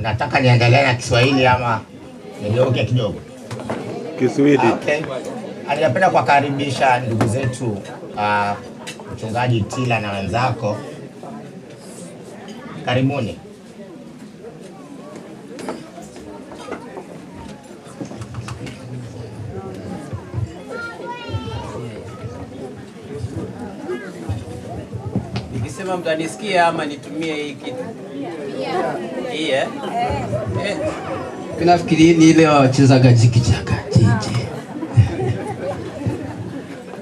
Nataka niendelee na Kiswahili ama nigeuke kidogo? Kiswahili. Okay. Ninapenda kuwakaribisha ndugu zetu mchungaji Tila na wenzako. Karibuni. Nikisema mtanisikia ama nitumie hii kitu? Hii Nafikiri ni ile wachezaga jiki chaka jiji.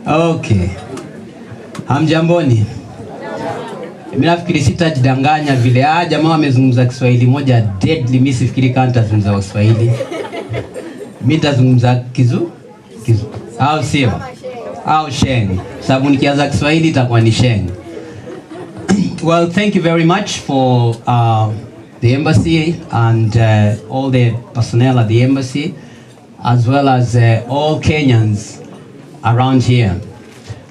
Okay. Hamjamboni. Mimi nafikiri sitajidanganya vile jamaa wamezungumza Kiswahili moja deadly, mimi sifikiri kama nitazungumza Kiswahili. Mimi nitazungumza kizu au sio? Au Sheng. Sababu nikianza Kiswahili itakuwa ni Sheng. Well, thank you very much for the embassy and all the personnel at the embassy, as well as all Kenyans around here.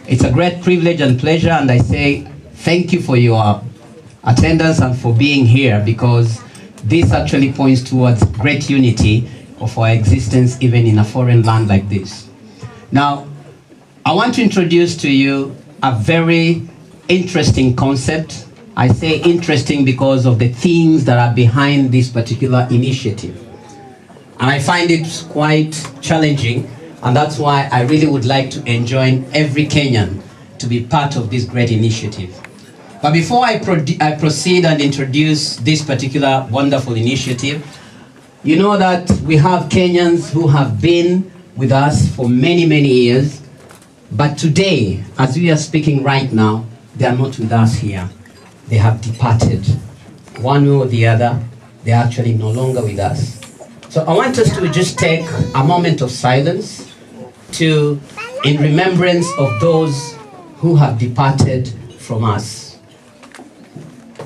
It's a great privilege and pleasure, and I say thank you for your attendance and for being here, because this actually points towards great unity of our existence even in a foreign land like this. Now, I want to introduce to you a very interesting concept. I say interesting because of the things that are behind this particular initiative. And I find it quite challenging, and that's why I really would like to enjoin every Kenyan to be part of this great initiative. But before I proceed and introduce this particular wonderful initiative, you know that we have Kenyans who have been with us for many, many years, but today, as we are speaking right now, they are not with us here. They have departed. One way or the other, they are actually no longer with us. So I want us to just take a moment of silence in remembrance of those who have departed from us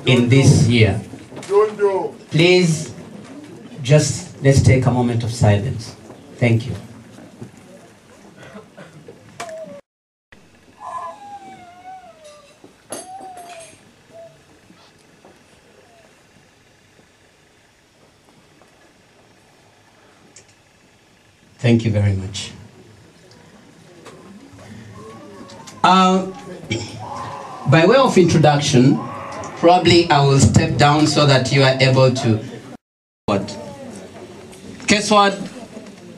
in this year. Please, let's take a moment of silence. Thank you. Thank you very much. By way of introduction, probably I will step down so that you are able to. Keswad,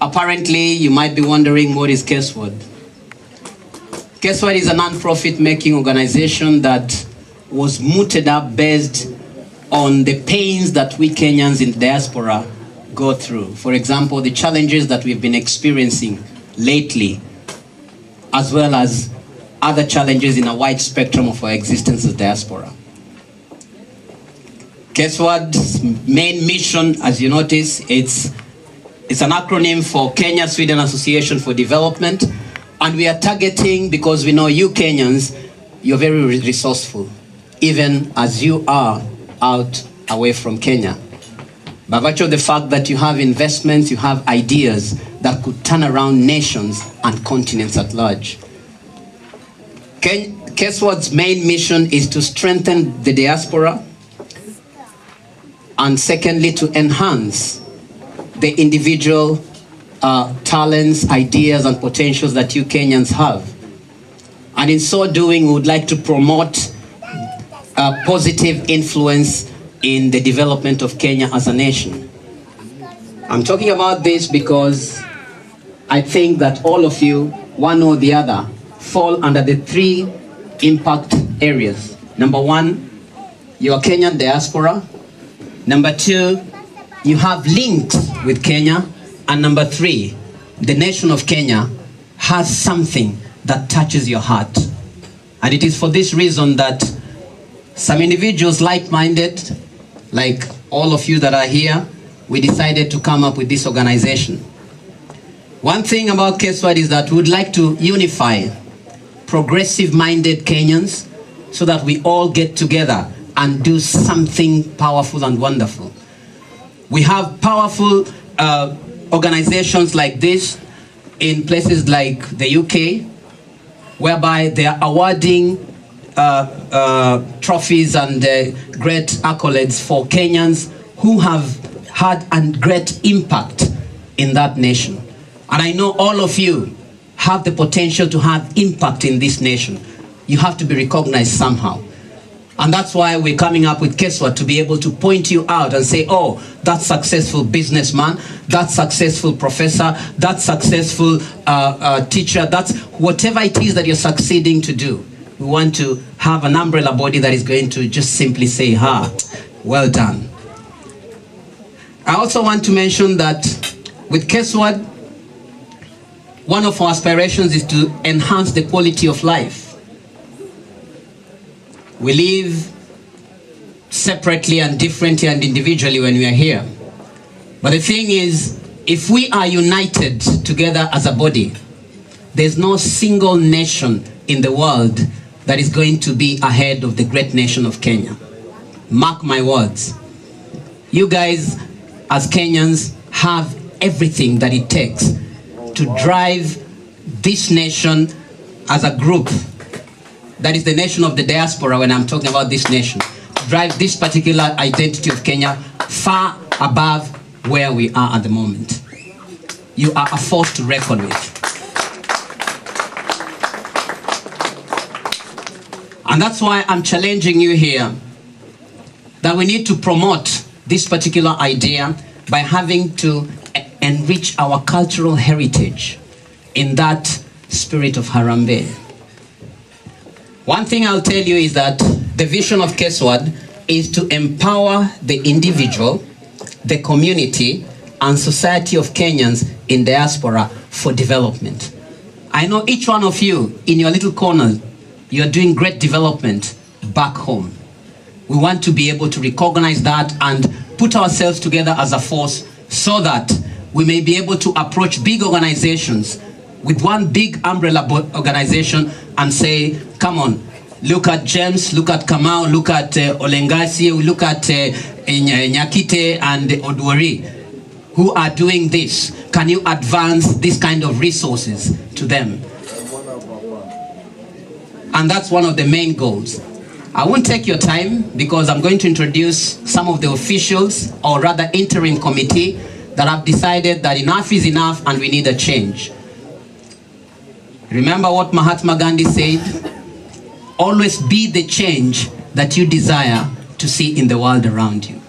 apparently you might be wondering what is Keswad. Keswad is a non-profit making organization that was mooted up based on the pains that we Kenyans in the diaspora go through. For example, the challenges that we've been experiencing lately, as well as other challenges in a wide spectrum of our existence as diaspora. Keswad's main mission, as you notice, it's an acronym for Kenya-Sweden Association for Development, and we are targeting, because we know you Kenyans, you're very resourceful, even as you are out away from Kenya. By virtue of the fact that you have investments, you have ideas that could turn around nations and continents at large. Keswad's main mission is to strengthen the diaspora, and secondly, to enhance the individual talents, ideas, and potentials that you Kenyans have. And in so doing, we would like to promote a positive influence in the development of Kenya as a nation. I'm talking about this because I think that all of you, one or the other, fall under the three impact areas. Number one, you are Kenyan diaspora. Number two, you have links with Kenya. And number three, the nation of Kenya has something that touches your heart. And it is for this reason that some individuals like-minded, like all of you that are here, we decided to come up with this organization. One thing about Keswad is that we would like to unify progressive-minded Kenyans so that we all get together and do something powerful and wonderful. We have powerful organizations like this in places like the UK, whereby they are awarding trophies and great accolades for Kenyans who have had a great impact in that nation. And I know all of you have the potential to have impact in this nation. You have to be recognized somehow. And that's why we're coming up with Keswad, to be able to point you out and say, oh, that successful businessman, that successful professor, that successful teacher, that's whatever it is that you're succeeding to do. We want to have an umbrella body that is going to just simply say, well done. I also want to mention that with Keswad, one of our aspirations is to enhance the quality of life. We live separately and differently and individually when we are here. But the thing is, if we are united together as a body, there's no single nation in the world that is going to be ahead of the great nation of Kenya. Mark my words. You guys, as Kenyans, have everything that it takes to drive this nation as a group. That is the nation of the diaspora when I'm talking about this nation. Drive this particular identity of Kenya far above where we are at the moment. You are a force to reckon with. And that's why I'm challenging you here that we need to promote this particular idea by having to enrich our cultural heritage in that spirit of Harambee. One thing I'll tell you is that the vision of Keswad is to empower the individual, the community, and society of Kenyans in diaspora for development. I know each one of you in your little corner, you're doing great development back home. We want to be able to recognize that and put ourselves together as a force so that we may be able to approach big organizations with one big umbrella organization and say, come on, look at James, look at Kamau, look at Olengasi, look at Nyakite and Odwari, who are doing this. Can you advance this kind of resources to them? And that's one of the main goals. I won't take your time because I'm going to introduce some of the officials, or rather interim committee, that have decided that enough is enough and we need a change. Remember what Mahatma Gandhi said? Always be the change that you desire to see in the world around you.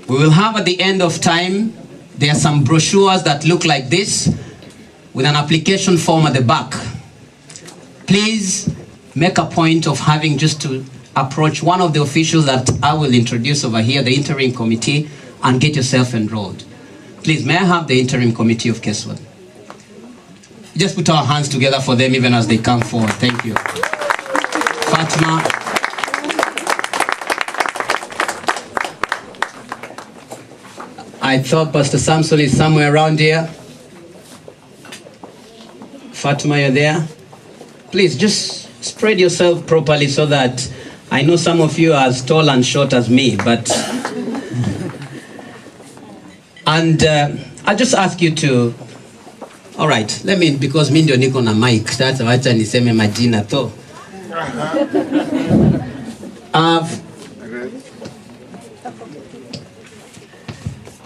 We will have at the end of time, there are some brochures that look like this with an application form at the back. Please make a point of having just to approach one of the officials that I will introduce over here, the interim committee, and get yourself enrolled. Please, may I have the interim committee of Keswad? Just put our hands together for them even as they come forward. Thank you. Fatima. I thought Pastor Samson is somewhere around here. Fatima, you're there? Please, just spread yourself properly so that I know some of you are as tall and short as me, but... And I'll just ask you to... All right, let me, because mi ndio niko na mic, sasa wacha niseme majina to.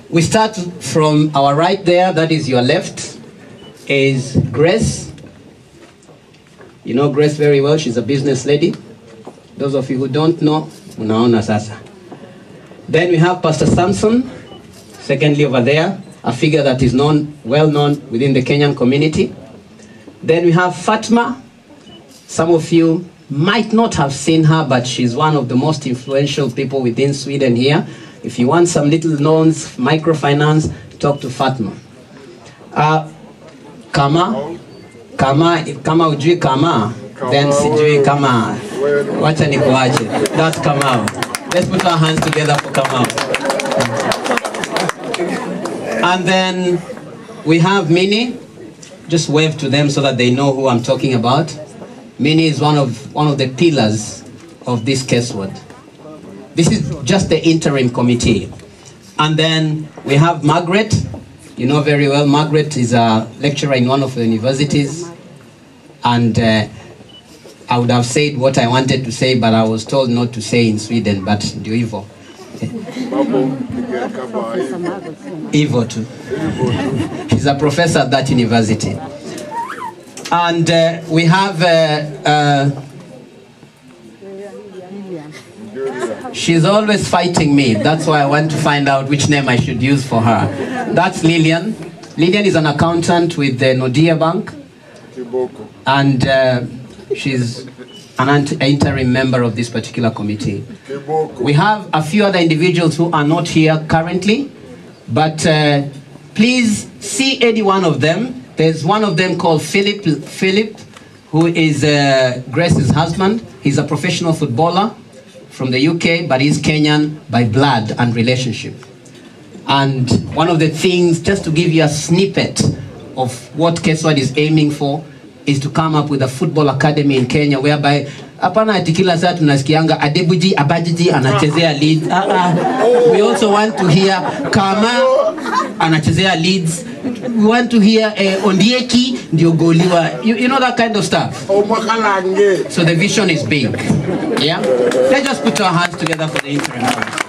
We start from our right there, that is your left, is Grace. You know Grace very well, she's a business lady. Those of you who don't know, unaona sasa. Then we have Pastor Samson, secondly over there, a figure that is known, well known within the Kenyan community. Then we have Fatima. Some of you might not have seen her, but she's one of the most influential people within Sweden here. If you want some little loans, microfinance, talk to Fatima. Kama ujui kama, then sijui kama, wacha nikuache. That's Kamau. Let's put our hands together for Kamau. And then we have Minnie. Just wave to them so that they know who I'm talking about. Minnie is one of the pillars of this Keswad. This is just the interim committee. And then we have Margaret. You know very well, Margaret is a lecturer in one of the universities. And I would have said what I wanted to say, but I was told not to say in Sweden, but ndio hivyo. Hivyo tu. He's a professor at that university. And we have she's always fighting me. That's why I want to find out which name I should use for her. That's Lillian. Lillian is an accountant with the Nordea Bank. And she's an interim member of this particular committee. We have a few other individuals who are not here currently, but please see any one of them. There's one of them called Philip, who is Grace's husband. He's a professional footballer from the UK, but he's Kenyan by blood and relationship. And one of the things, just to give you a snippet of what Keswad is aiming for, is to come up with a football academy in Kenya, whereby hapana ati kila saa tunasikianga Adebuji Abajiji anachezea Leeds. We also want to hear Kama anachezea Leeds. We want to hear Ondieki ndio goliwa. You know that kind of stuff. So the vision is big. Yeah? Let's just put our hands together for the interim.